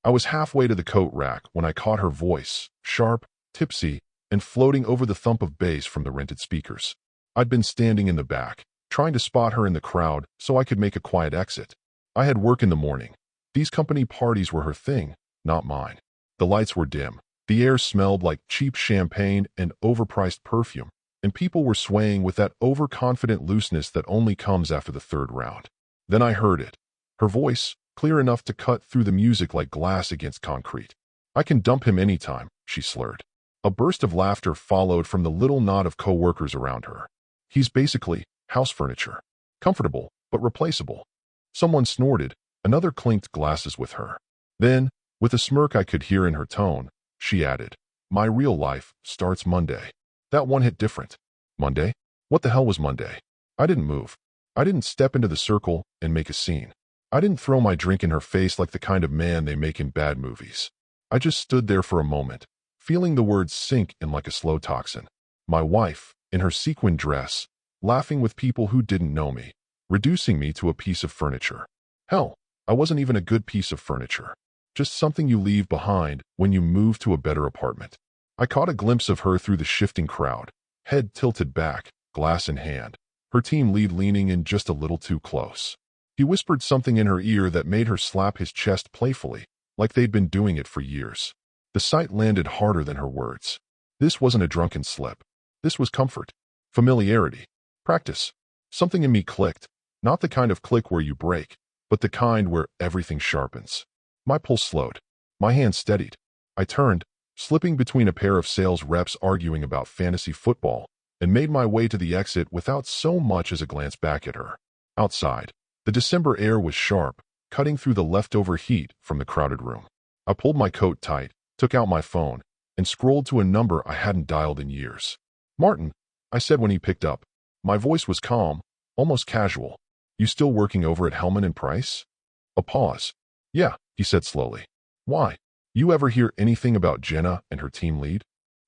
I was halfway to the coat rack when I caught her voice, sharp, tipsy, and floating over the thump of bass from the rented speakers. I'd been standing in the back, trying to spot her in the crowd so I could make a quiet exit. I had work in the morning. These company parties were her thing, not mine. The lights were dim. The air smelled like cheap champagne and overpriced perfume, and people were swaying with that overconfident looseness that only comes after the third round. Then I heard it. Her voice, clear enough to cut through the music like glass against concrete. "I can dump him anytime," she slurred. A burst of laughter followed from the little knot of co-workers around her. "He's basically house furniture. Comfortable, but replaceable." Someone snorted. Another clinked glasses with her. Then, with a smirk I could hear in her tone, she added, "My real life starts Monday." That one hit different. Monday? What the hell was Monday? I didn't move. I didn't step into the circle and make a scene. I didn't throw my drink in her face like the kind of man they make in bad movies. I just stood there for a moment, feeling the words sink in like a slow toxin. My wife, in her sequin dress, laughing with people who didn't know me, reducing me to a piece of furniture. Hell, I wasn't even a good piece of furniture. Just something you leave behind when you move to a better apartment. I caught a glimpse of her through the shifting crowd, head tilted back, glass in hand, her team lead leaning in just a little too close. He whispered something in her ear that made her slap his chest playfully, like they'd been doing it for years. The sight landed harder than her words. This wasn't a drunken slip. This was comfort, familiarity, practice. Something in me clicked, not the kind of click where you break, but the kind where everything sharpens. My pulse slowed. My hand steadied. I turned, slipping between a pair of sales reps arguing about fantasy football, and made my way to the exit without so much as a glance back at her. Outside, the December air was sharp, cutting through the leftover heat from the crowded room. I pulled my coat tight, took out my phone, and scrolled to a number I hadn't dialed in years. "Martin," I said when he picked up. My voice was calm, almost casual. "You still working over at Hellman and Price?" A pause. "Yeah," he said slowly. "Why? You ever hear anything about Jenna and her team lead?"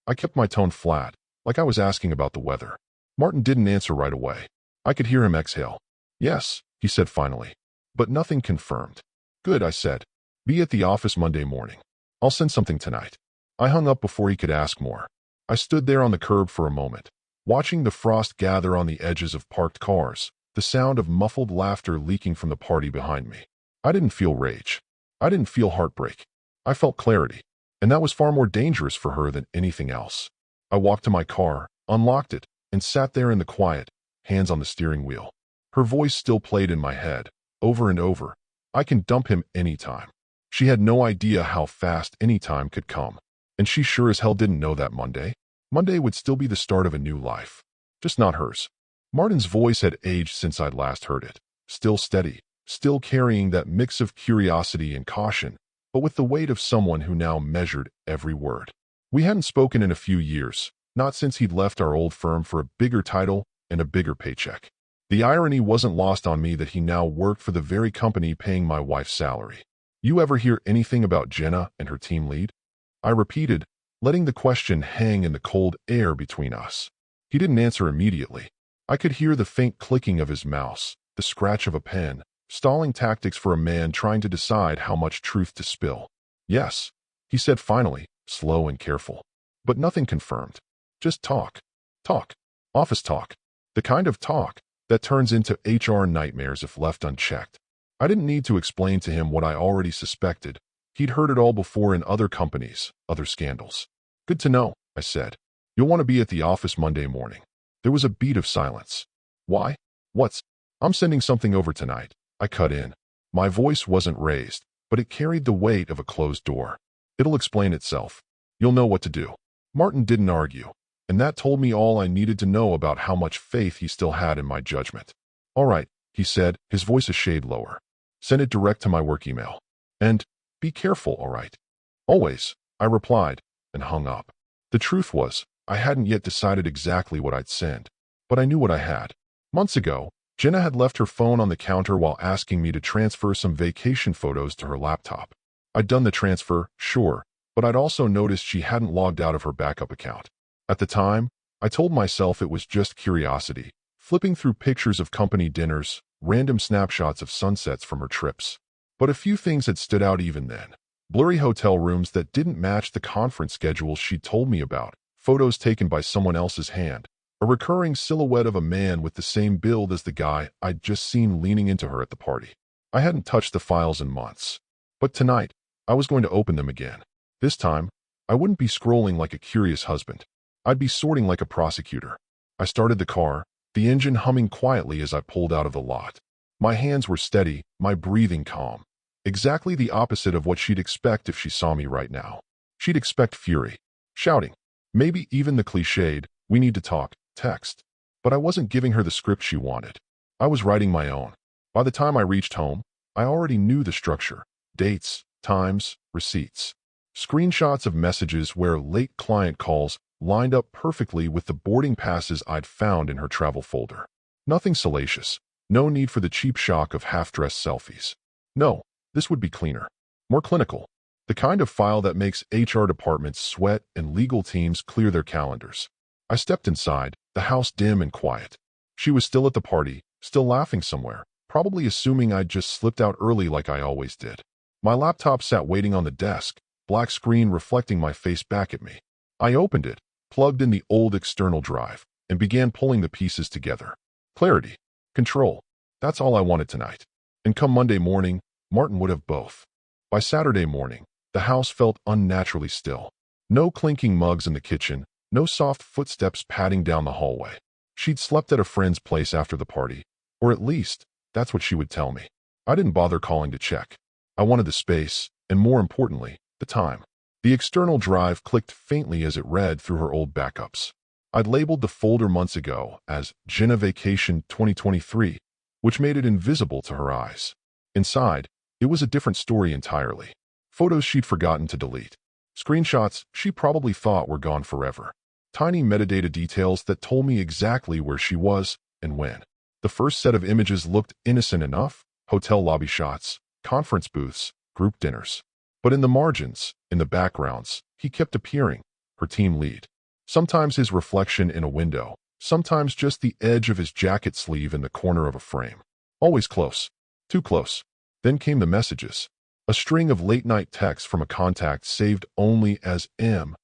I kept my tone flat, like I was asking about the weather. Martin didn't answer right away. I could hear him exhale. "Yes," he said finally, "but nothing confirmed." "Good," I said. "Be at the office Monday morning. I'll send something tonight." I hung up before he could ask more. I stood there on the curb for a moment, watching the frost gather on the edges of parked cars, the sound of muffled laughter leaking from the party behind me. I didn't feel rage. I didn't feel heartbreak. I felt clarity, and that was far more dangerous for her than anything else. I walked to my car, unlocked it, and sat there in the quiet, hands on the steering wheel. Her voice still played in my head, over and over. "I can dump him anytime." She had no idea how fast any time could come, and she sure as hell didn't know that Monday. Monday would still be the start of a new life, just not hers. Martin's voice had aged since I'd last heard it, still steady, still carrying that mix of curiosity and caution, but with the weight of someone who now measured every word. We hadn't spoken in a few years, not since he'd left our old firm for a bigger title and a bigger paycheck. The irony wasn't lost on me that he now worked for the very company paying my wife's salary. "You ever hear anything about Jenna and her team lead?" I repeated, letting the question hang in the cold air between us. He didn't answer immediately. I could hear the faint clicking of his mouse, the scratch of a pen, stalling tactics for a man trying to decide how much truth to spill. "Yes," he said finally, slow and careful. "But nothing confirmed. Just talk. Talk. Office talk. The kind of talk that turns into HR nightmares if left unchecked." I didn't need to explain to him what I already suspected. He'd heard it all before in other companies, other scandals. "Good to know," I said. "You'll want to be at the office Monday morning." There was a beat of silence. "Why? What's—" "I'm sending something over tonight," I cut in. My voice wasn't raised, but it carried the weight of a closed door. "It'll explain itself. You'll know what to do." Martin didn't argue, and that told me all I needed to know about how much faith he still had in my judgment. "All right," he said, his voice a shade lower. "Send it direct to my work email. And be careful, all right?" "Always," I replied, and hung up. The truth was, I hadn't yet decided exactly what I'd send, but I knew what I had. Months ago, Jenna had left her phone on the counter while asking me to transfer some vacation photos to her laptop. I'd done the transfer, sure, but I'd also noticed she hadn't logged out of her backup account. At the time, I told myself it was just curiosity, flipping through pictures of company dinners, random snapshots of sunsets from her trips. But a few things had stood out even then. Blurry hotel rooms that didn't match the conference schedules she'd told me about, photos taken by someone else's hand, a recurring silhouette of a man with the same build as the guy I'd just seen leaning into her at the party. I hadn't touched the files in months. But tonight, I was going to open them again. This time, I wouldn't be scrolling like a curious husband. I'd be sorting like a prosecutor. I started the car, the engine humming quietly as I pulled out of the lot. My hands were steady, my breathing calm. Exactly the opposite of what she'd expect if she saw me right now. She'd expect fury, shouting, maybe even the cliched, "We need to talk," text. But I wasn't giving her the script she wanted. I was writing my own. By the time I reached home, I already knew the structure: dates, times, receipts. Screenshots of messages where late client calls lined up perfectly with the boarding passes I'd found in her travel folder. Nothing salacious. No need for the cheap shock of half-dressed selfies. No, this would be cleaner. More clinical. The kind of file that makes HR departments sweat and legal teams clear their calendars. I stepped inside, the house dim and quiet. She was still at the party, still laughing somewhere, probably assuming I'd just slipped out early like I always did. My laptop sat waiting on the desk, black screen reflecting my face back at me. I opened it, plugged in the old external drive, and began pulling the pieces together. Clarity. Control. That's all I wanted tonight. And come Monday morning, Martin would have both. By Saturday morning, the house felt unnaturally still. No clinking mugs in the kitchen, no soft footsteps padding down the hallway. She'd slept at a friend's place after the party, or at least, that's what she would tell me. I didn't bother calling to check. I wanted the space, and more importantly, the time. The external drive clicked faintly as it read through her old backups. I'd labeled the folder months ago as Jenna Vacation 2023, which made it invisible to her eyes. Inside, it was a different story entirely. Photos she'd forgotten to delete. Screenshots she probably thought were gone forever. Tiny metadata details that told me exactly where she was and when. The first set of images looked innocent enough: hotel lobby shots, conference booths, group dinners. But in the margins, in the backgrounds, he kept appearing, her team lead. Sometimes his reflection in a window, sometimes just the edge of his jacket sleeve in the corner of a frame. Always close. Too close. Then came the messages. A string of late-night texts from a contact saved only as M.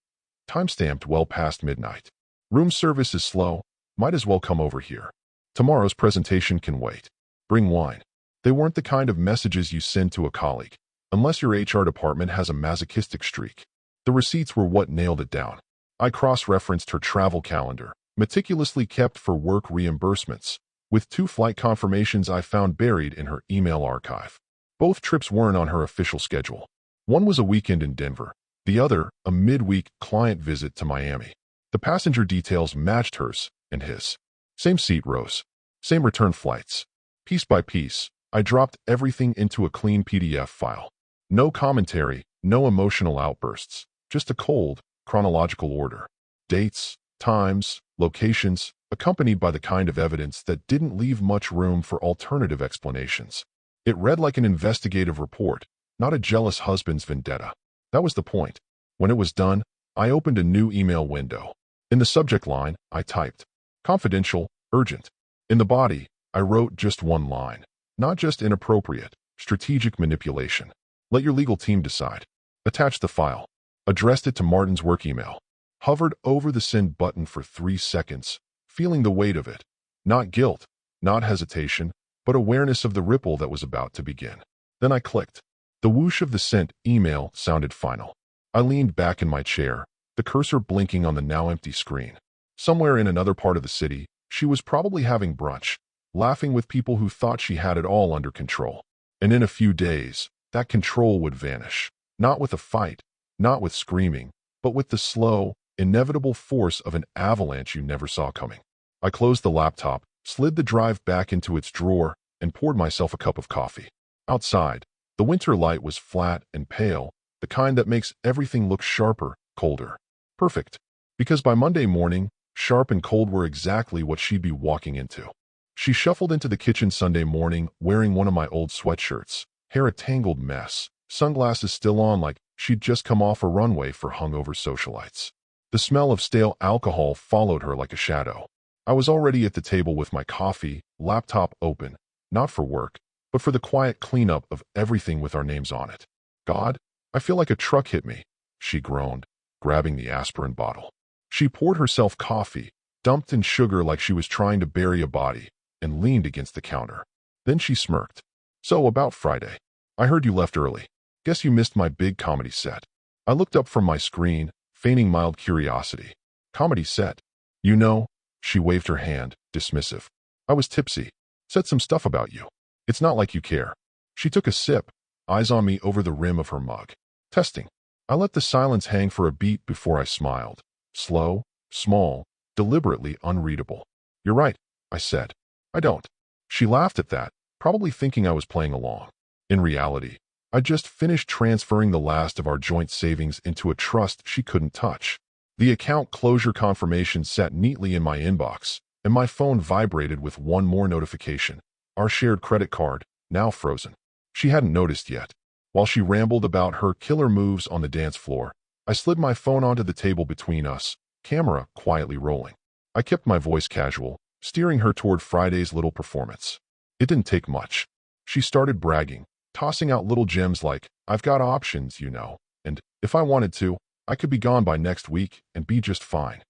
Timestamped well past midnight. Room service is slow. Might as well come over here. Tomorrow's presentation can wait. Bring wine. They weren't the kind of messages you send to a colleague, unless your HR department has a masochistic streak. The receipts were what nailed it down. I cross-referenced her travel calendar, meticulously kept for work reimbursements, with 2 flight confirmations I found buried in her email archive. Both trips weren't on her official schedule. One was a weekend in Denver, the other a midweek client visit to Miami. The passenger details matched hers and his. Same seat rows, same return flights. Piece by piece, I dropped everything into a clean PDF file. No commentary, no emotional outbursts, just a cold, chronological order. Dates, times, locations, accompanied by the kind of evidence that didn't leave much room for alternative explanations. It read like an investigative report, not a jealous husband's vendetta. That was the point. When it was done, I opened a new email window. In the subject line, I typed, "Confidential, urgent." In the body, I wrote just one line. Not just inappropriate, strategic manipulation. Let your legal team decide. Attached the file. Addressed it to Martin's work email. Hovered over the send button for 3 seconds, feeling the weight of it. Not guilt, not hesitation, but awareness of the ripple that was about to begin. Then I clicked. The whoosh of the sent email sounded final. I leaned back in my chair, the cursor blinking on the now empty screen. Somewhere in another part of the city, she was probably having brunch, laughing with people who thought she had it all under control. And in a few days, that control would vanish. Not with a fight, not with screaming, but with the slow, inevitable force of an avalanche you never saw coming. I closed the laptop, slid the drive back into its drawer, and poured myself a cup of coffee. Outside, the winter light was flat and pale, the kind that makes everything look sharper, colder. Perfect. Because by Monday morning, sharp and cold were exactly what she'd be walking into. She shuffled into the kitchen Sunday morning wearing one of my old sweatshirts, hair a tangled mess, sunglasses still on like she'd just come off a runway for hungover socialites. The smell of stale alcohol followed her like a shadow. I was already at the table with my coffee, laptop open, not for work, but for the quiet cleanup of everything with our names on it. God, I feel like a truck hit me, she groaned, grabbing the aspirin bottle. She poured herself coffee, dumped in sugar like she was trying to bury a body, and leaned against the counter. Then she smirked. So, about Friday. I heard you left early. Guess you missed my big comedy set. I looked up from my screen, feigning mild curiosity. Comedy set? You know, she waved her hand, dismissive. I was tipsy. Said some stuff about you. It's not like you care. She took a sip, eyes on me over the rim of her mug. Testing. I let the silence hang for a beat before I smiled. Slow, small, deliberately unreadable. You're right, I said. I don't. She laughed at that, probably thinking I was playing along. In reality, I just finished transferring the last of our joint savings into a trust she couldn't touch. The account closure confirmation sat neatly in my inbox, and my phone vibrated with one more notification. Our shared credit card, now frozen. She hadn't noticed yet. While she rambled about her killer moves on the dance floor, I slid my phone onto the table between us, camera quietly rolling. I kept my voice casual, steering her toward Friday's little performance. It didn't take much. She started bragging, tossing out little gems like, I've got options, you know, and if I wanted to, I could be gone by next week and be just fine.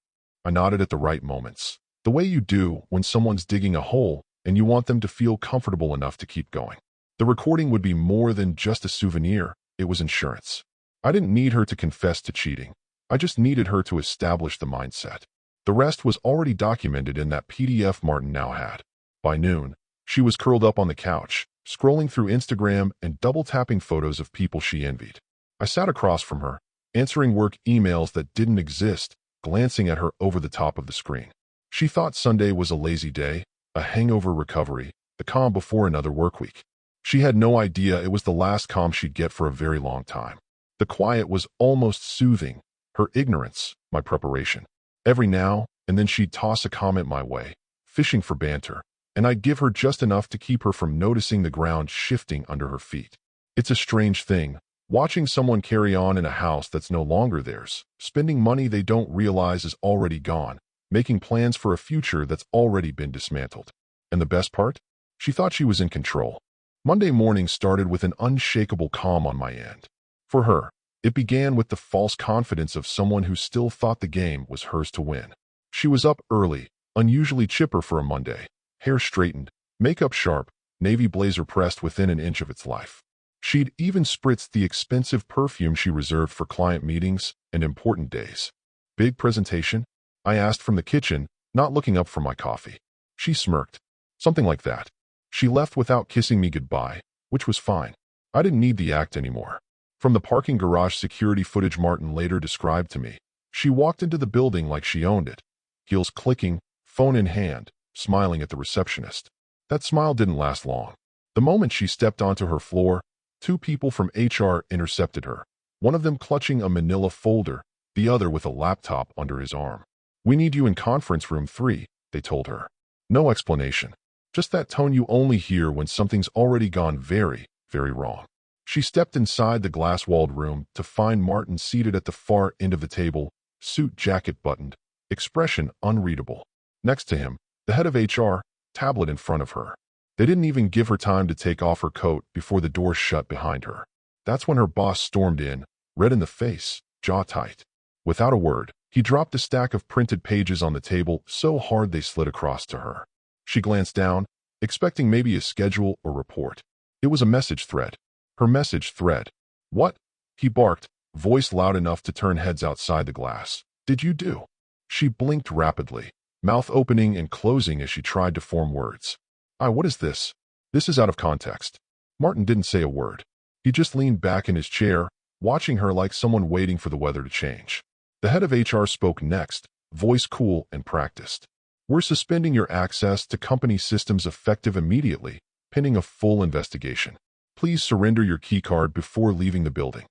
I nodded at the right moments, the way you do when someone's digging a hole and you want them to feel comfortable enough to keep going. The recording would be more than just a souvenir, it was insurance. I didn't need her to confess to cheating. I just needed her to establish the mindset. The rest was already documented in that PDF Martin now had. By noon, she was curled up on the couch, scrolling through Instagram and double-tapping photos of people she envied. I sat across from her, answering work emails that didn't exist, glancing at her over the top of the screen. She thought Sunday was a lazy day, a hangover recovery, the calm before another work week. She had no idea it was the last calm she'd get for a very long time. The quiet was almost soothing, her ignorance, my preparation. Every now and then she'd toss a comment my way, fishing for banter, and I'd give her just enough to keep her from noticing the ground shifting under her feet. It's a strange thing, watching someone carry on in a house that's no longer theirs, spending money they don't realize is already gone, making plans for a future that's already been dismantled. And the best part? She thought she was in control. Monday morning started with an unshakable calm on my end. For her, it began with the false confidence of someone who still thought the game was hers to win. She was up early, unusually chipper for a Monday, hair straightened, makeup sharp, navy blazer pressed within an inch of its life. She'd even spritzed the expensive perfume she reserved for client meetings and important days. Big presentation? I asked from the kitchen, not looking up from my coffee. She smirked. Something like that. She left without kissing me goodbye, which was fine. I didn't need the act anymore. From the parking garage security footage Martin later described to me, she walked into the building like she owned it, heels clicking, phone in hand, smiling at the receptionist. That smile didn't last long. The moment she stepped onto her floor, two people from HR intercepted her, one of them clutching a manila folder, the other with a laptop under his arm. We need you in conference room 3, they told her. No explanation. Just that tone you only hear when something's already gone very, very wrong. She stepped inside the glass-walled room to find Martin seated at the far end of the table, suit jacket buttoned, expression unreadable. Next to him, the head of HR, tablet in front of her. They didn't even give her time to take off her coat before the door shut behind her. That's when her boss stormed in, red in the face, jaw tight. Without a word, he dropped a stack of printed pages on the table so hard they slid across to her. She glanced down, expecting maybe a schedule or report. It was a message thread. Her message thread. What? He barked, voice loud enough to turn heads outside the glass. Did you do? She blinked rapidly, mouth opening and closing as she tried to form words. What is this? This is out of context. Martin didn't say a word. He just leaned back in his chair, watching her like someone waiting for the weather to change. The head of HR spoke next, voice cool and practiced. We're suspending your access to company systems effective immediately, pending a full investigation. Please surrender your keycard before leaving the building.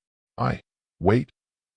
Wait.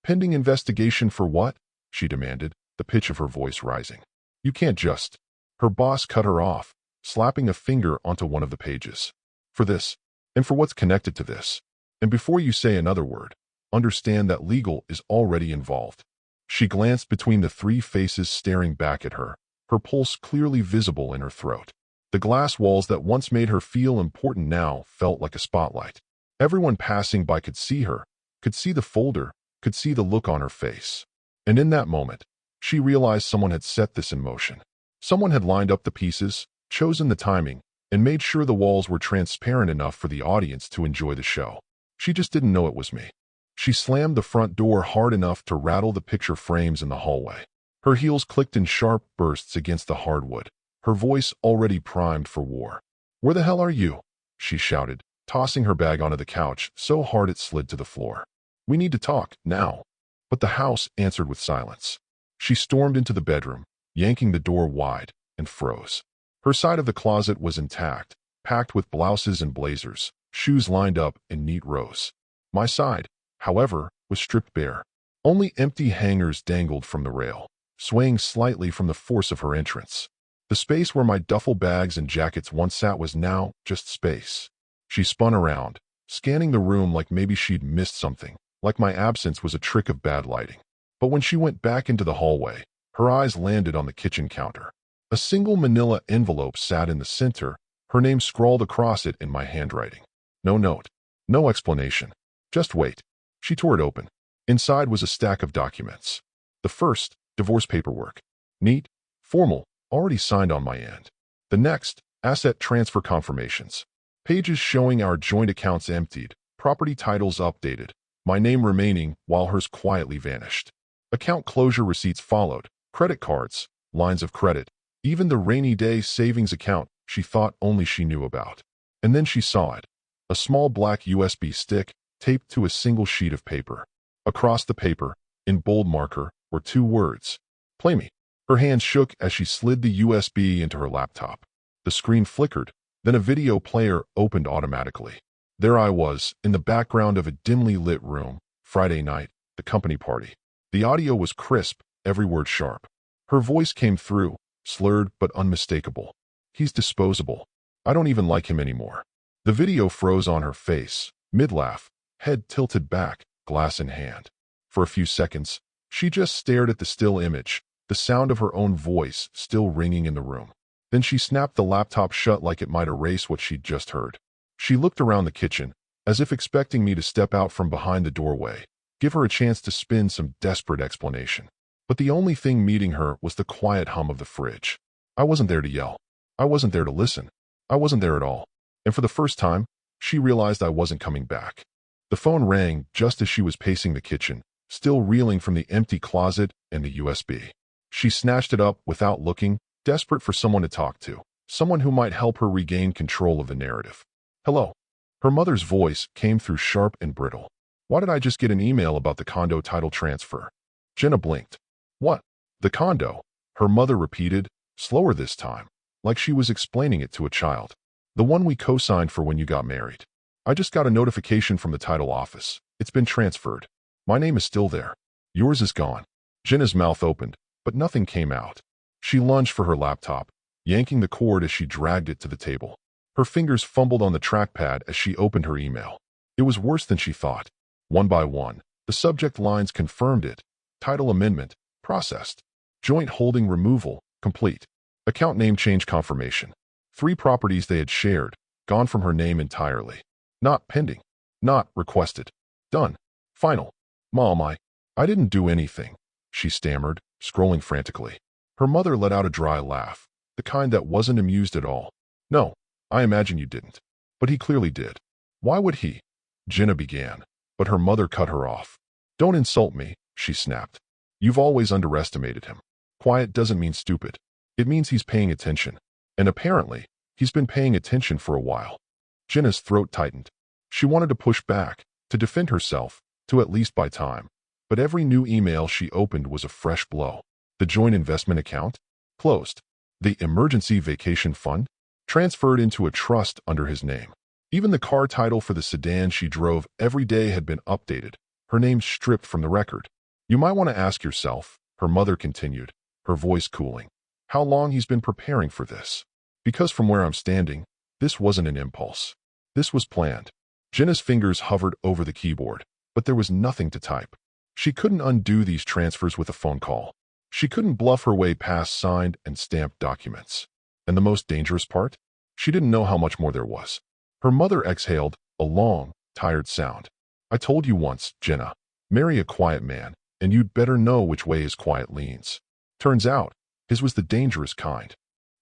Pending investigation for what? She demanded, the pitch of her voice rising. You can't just. Her boss cut her off, slapping a finger onto one of the pages. For this, and for what's connected to this. And before you say another word, understand that legal is already involved. She glanced between the three faces staring back at her, her pulse clearly visible in her throat. The glass walls that once made her feel important now felt like a spotlight. Everyone passing by could see her, could see the folder, could see the look on her face. And in that moment, she realized someone had set this in motion. Someone had lined up the pieces, chosen the timing, and made sure the walls were transparent enough for the audience to enjoy the show. She just didn't know it was me. She slammed the front door hard enough to rattle the picture frames in the hallway. Her heels clicked in sharp bursts against the hardwood, her voice already primed for war. "Where the hell are you?" she shouted, tossing her bag onto the couch so hard it slid to the floor. "We need to talk, now." But the house answered with silence. She stormed into the bedroom, yanking the door wide, and froze. Her side of the closet was intact, packed with blouses and blazers, shoes lined up in neat rows. My side, however, was stripped bare. Only empty hangers dangled from the rail, swaying slightly from the force of her entrance. The space where my duffel bags and jackets once sat was now just space. She spun around, scanning the room like maybe she'd missed something, like my absence was a trick of bad lighting. But when she went back into the hallway, her eyes landed on the kitchen counter. A single manila envelope sat in the center, her name scrawled across it in my handwriting. No note, no explanation. Just wait. She tore it open. Inside was a stack of documents. The first, divorce paperwork. Neat, formal, already signed on my end. The next, asset transfer confirmations. Pages showing our joint accounts emptied, property titles updated, my name remaining while hers quietly vanished. Account closure receipts followed, credit cards, lines of credit, even the rainy day savings account she thought only she knew about. And then she saw it. A small black USB stick taped to a single sheet of paper. Across the paper, in bold marker, were two words: "Play me." Her hands shook as she slid the USB into her laptop. The screen flickered, then a video player opened automatically. There I was, in the background of a dimly lit room, Friday night, the company party. The audio was crisp, every word sharp. Her voice came through, slurred but unmistakable. "He's disposable. I don't even like him anymore." The video froze on her face, mid-laugh, head tilted back, glass in hand. For a few seconds, she just stared at the still image, the sound of her own voice still ringing in the room. Then she snapped the laptop shut like it might erase what she'd just heard. She looked around the kitchen, as if expecting me to step out from behind the doorway, give her a chance to spin some desperate explanation. But the only thing meeting her was the quiet hum of the fridge. I wasn't there to yell. I wasn't there to listen. I wasn't there at all. And for the first time, she realized I wasn't coming back. The phone rang just as she was pacing the kitchen, still reeling from the empty closet and the USB. She snatched it up without looking, desperate for someone to talk to, someone who might help her regain control of the narrative. "Hello." Her mother's voice came through sharp and brittle. "Why did I just get an email about the condo title transfer?" Jenna blinked. "What? The condo?" Her mother repeated, slower this time, like she was explaining it to a child. "The one we co-signed for when you got married. I just got a notification from the title office. It's been transferred. My name is still there. Yours is gone." Jenna's mouth opened, but nothing came out. She lunged for her laptop, yanking the cord as she dragged it to the table. Her fingers fumbled on the trackpad as she opened her email. It was worse than she thought. One by one, the subject lines confirmed it. Title amendment, processed. Joint holding removal, complete. Account name change confirmation. 3 properties they had shared, gone from her name entirely. Not pending. Not requested. Done. Final. "Mom, I didn't do anything," she stammered, scrolling frantically. Her mother let out a dry laugh, the kind that wasn't amused at all. "No, I imagine you didn't. But he clearly did." "Why would he?" Jenna began, but her mother cut her off. "Don't insult me," she snapped. "You've always underestimated him. Quiet doesn't mean stupid. It means he's paying attention. And apparently, he's been paying attention for a while." Jenna's throat tightened. She wanted to push back, to defend herself, to at least buy time. But every new email she opened was a fresh blow. The joint investment account? Closed. The emergency vacation fund? Transferred into a trust under his name. Even the car title for the sedan she drove every day had been updated, her name stripped from the record. "You might want to ask yourself," her mother continued, her voice cooling, "how long he's been preparing for this. Because from where I'm standing, this wasn't an impulse. This was planned." Jenna's fingers hovered over the keyboard, but there was nothing to type. She couldn't undo these transfers with a phone call. She couldn't bluff her way past signed and stamped documents. And the most dangerous part? She didn't know how much more there was. Her mother exhaled, a long, tired sound. I told you once, Jenna. Marry a quiet man, and you'd better know which way his quiet leans. Turns out, his was the dangerous kind.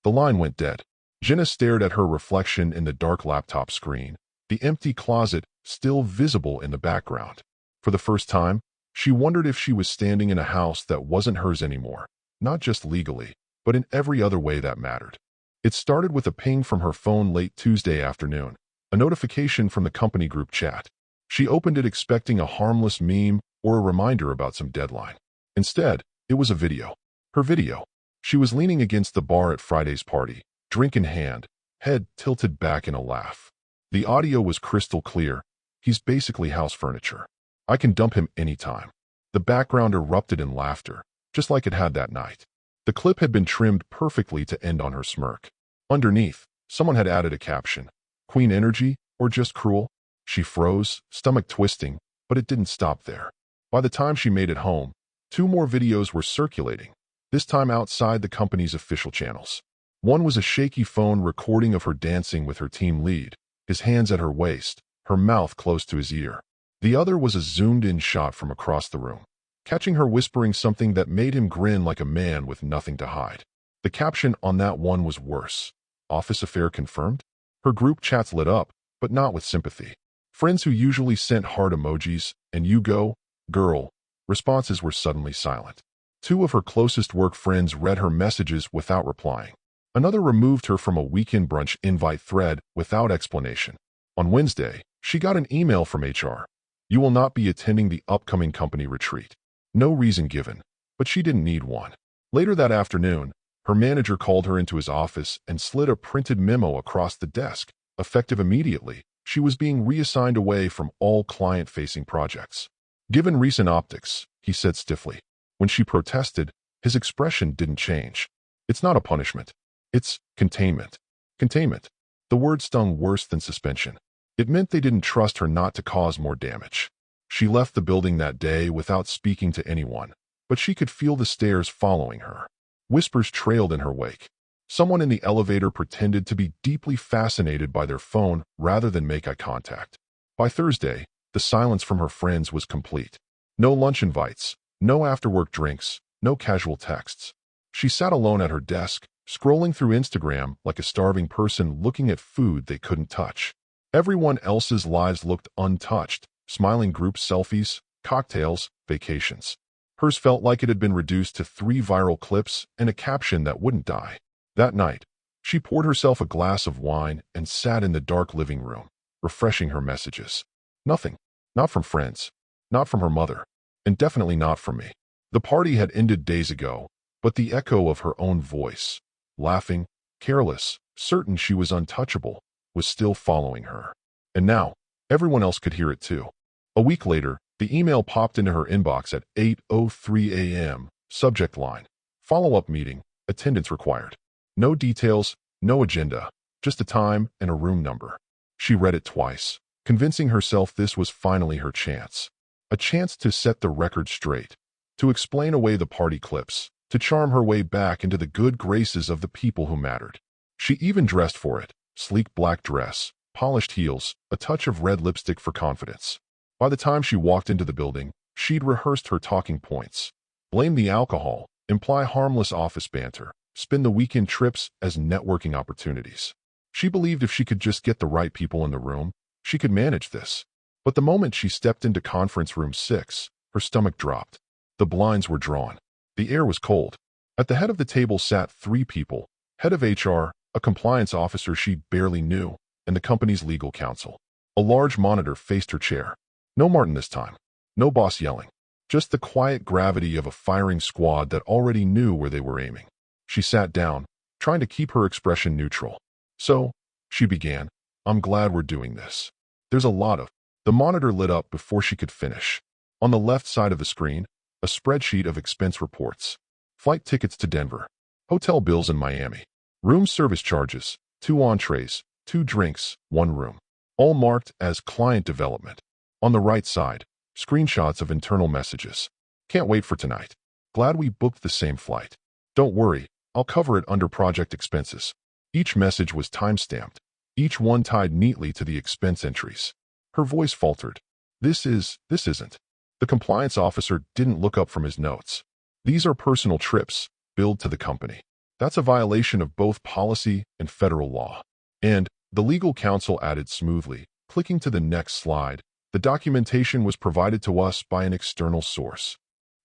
The line went dead. Jenna stared at her reflection in the dark laptop screen, the empty closet still visible in the background. For the first time, she wondered if she was standing in a house that wasn't hers anymore, not just legally, but in every other way that mattered. It started with a ping from her phone late Tuesday afternoon, a notification from the company group chat. She opened it expecting a harmless meme or a reminder about some deadline. Instead, it was a video. Her video. She was leaning against the bar at Friday's party, drink in hand, head tilted back in a laugh. The audio was crystal clear. He's basically house furniture. I can dump him anytime. The background erupted in laughter, just like it had that night. The clip had been trimmed perfectly to end on her smirk. Underneath, someone had added a caption. Queen energy, or just cruel? She froze, stomach twisting, but it didn't stop there. By the time she made it home, 2 more videos were circulating, this time outside the company's official channels. One was a shaky phone recording of her dancing with her team lead, his hands at her waist, her mouth close to his ear. The other was a zoomed-in shot from across the room, catching her whispering something that made him grin like a man with nothing to hide. The caption on that one was worse. Office affair confirmed? Her group chats lit up, but not with sympathy. Friends who usually sent heart emojis, and you go, girl, responses were suddenly silent. 2 of her closest work friends read her messages without replying. Another removed her from a weekend brunch invite thread without explanation. On Wednesday, she got an email from HR. You will not be attending the upcoming company retreat. No reason given, but she didn't need one. Later that afternoon, her manager called her into his office and slid a printed memo across the desk. Effective immediately, she was being reassigned away from all client-facing projects. Given recent optics, he said stiffly. When she protested, his expression didn't change. It's not a punishment. It's containment. Containment. The word stung worse than suspension. It meant they didn't trust her not to cause more damage. She left the building that day without speaking to anyone, but she could feel the stares following her. Whispers trailed in her wake. Someone in the elevator pretended to be deeply fascinated by their phone rather than make eye contact. By Thursday, the silence from her friends was complete. No lunch invites, no after-work drinks, no casual texts. She sat alone at her desk, scrolling through Instagram like a starving person looking at food they couldn't touch. Everyone else's lives looked untouched, smiling group selfies, cocktails, vacations. Hers felt like it had been reduced to 3 viral clips and a caption that wouldn't die. That night, she poured herself a glass of wine and sat in the dark living room, refreshing her messages. Nothing. Not from friends. Not from her mother. And definitely not from me. The party had ended days ago, but the echo of her own voice, laughing, careless, certain she was untouchable, was still following her. And now, everyone else could hear it too. A week later, the email popped into her inbox at 8:03 a.m. Subject line: follow-up meeting, attendance required. No details, no agenda, just a time and a room number. She read it twice, convincing herself this was finally her chance. A chance to set the record straight, to explain away the party clips, to charm her way back into the good graces of the people who mattered. She even dressed for it: sleek black dress, polished heels, a touch of red lipstick for confidence. By the time she walked into the building, she'd rehearsed her talking points. Blame the alcohol, imply harmless office banter, spin the weekend trips as networking opportunities. She believed if she could just get the right people in the room, she could manage this. But the moment she stepped into conference room 6, her stomach dropped. The blinds were drawn. The air was cold. At the head of the table sat 3 people: head of HR, a compliance officer she barely knew, and the company's legal counsel. A large monitor faced her chair. No Martin this time. No boss yelling. Just the quiet gravity of a firing squad that already knew where they were aiming. She sat down, trying to keep her expression neutral. So, she began, I'm glad we're doing this. There's a lot of... The monitor lit up before she could finish. On the left side of the screen, a spreadsheet of expense reports. Flight tickets to Denver. Hotel bills in Miami. Room service charges, 2 entrees, 2 drinks, 1 room. All marked as client development. On the right side, screenshots of internal messages. Can't wait for tonight. Glad we booked the same flight. Don't worry, I'll cover it under project expenses. Each message was time-stamped, each one tied neatly to the expense entries. Her voice faltered. This isn't. The compliance officer didn't look up from his notes. These are personal trips, billed to the company. That's a violation of both policy and federal law. And, the legal counsel added smoothly, clicking to the next slide, the documentation was provided to us by an external source.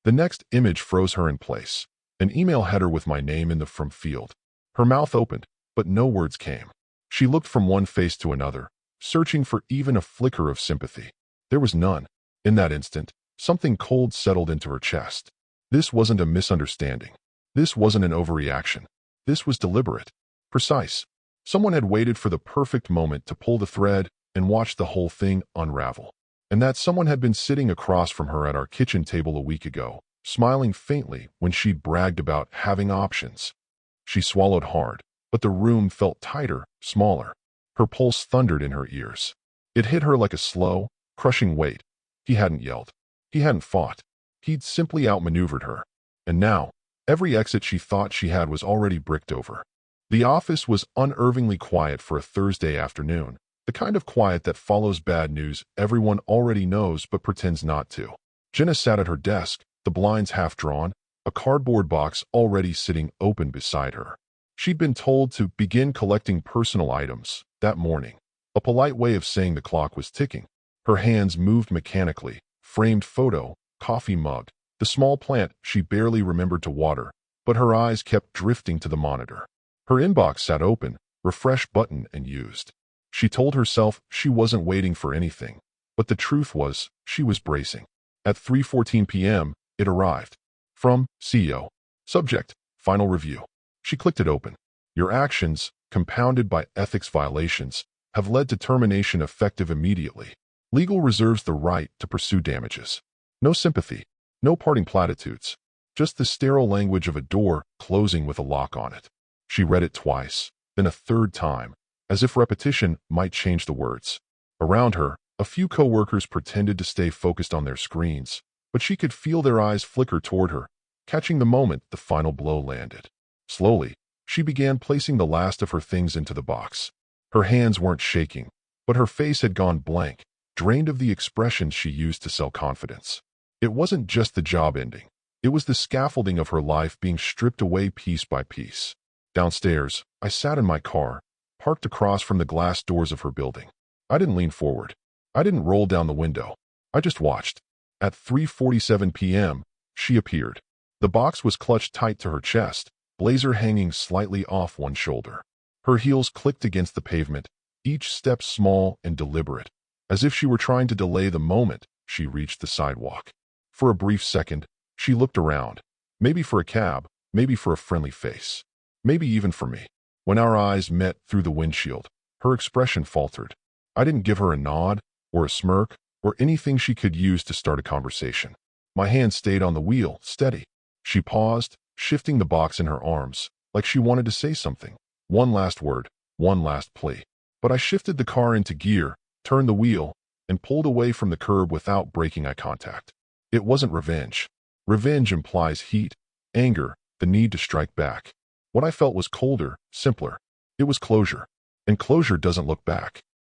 The next image froze her in place. An email header with my name in the from field. Her mouth opened, but no words came. She looked from one face to another, searching for even a flicker of sympathy. There was none. In that instant, something cold settled into her chest. This wasn't a misunderstanding. This wasn't an overreaction. This was deliberate. Precise. Someone had waited for the perfect moment to pull the thread and watch the whole thing unravel. And that someone had been sitting across from her at our kitchen table a week ago, smiling faintly when she'd bragged about having options. She swallowed hard, but the room felt tighter, smaller. Her pulse thundered in her ears. It hit her like a slow, crushing weight. He hadn't yelled. He hadn't fought. He'd simply outmaneuvered her. And now, every exit she thought she had was already bricked over. The office was unervingly quiet for a Thursday afternoon, the kind of quiet that follows bad news everyone already knows but pretends not to. Jenna sat at her desk, the blinds half drawn, a cardboard box already sitting open beside her. She'd been told to begin collecting personal items that morning, a polite way of saying the clock was ticking. Her hands moved mechanically, framed photo, coffee mug, the small plant she barely remembered to water, but her eyes kept drifting to the monitor. Her inbox sat open, refresh button and used. She told herself she wasn't waiting for anything, but the truth was, she was bracing. At 3:14 p.m., it arrived. From CEO. Subject, final review. She clicked it open. Your actions, compounded by ethics violations, have led to termination effective immediately. Legal reserves the right to pursue damages. No sympathy, no parting platitudes, just the sterile language of a door closing with a lock on it. She read it twice, then a third time, as if repetition might change the words. Around her, a few co-workers pretended to stay focused on their screens, but she could feel their eyes flicker toward her, catching the moment the final blow landed. Slowly, she began placing the last of her things into the box. Her hands weren't shaking, but her face had gone blank, drained of the expressions she used to sell confidence. It wasn't just the job ending. It was the scaffolding of her life being stripped away piece by piece. Downstairs, I sat in my car, parked across from the glass doors of her building. I didn't lean forward. I didn't roll down the window. I just watched. At 3:47 p.m., she appeared. The box was clutched tight to her chest, blazer hanging slightly off one shoulder. Her heels clicked against the pavement, each step small and deliberate, as if she were trying to delay the moment she reached the sidewalk. For a brief second, she looked around, maybe for a cab, maybe for a friendly face, maybe even for me. When our eyes met through the windshield, her expression faltered. I didn't give her a nod, or a smirk, or anything she could use to start a conversation. My hand stayed on the wheel, steady. She paused, shifting the box in her arms, like she wanted to say something. One last word, one last plea. But I shifted the car into gear, turned the wheel, and pulled away from the curb without breaking eye contact. It wasn't revenge. Revenge implies heat, anger, the need to strike back. What I felt was colder, simpler. It was closure. And closure doesn't look back.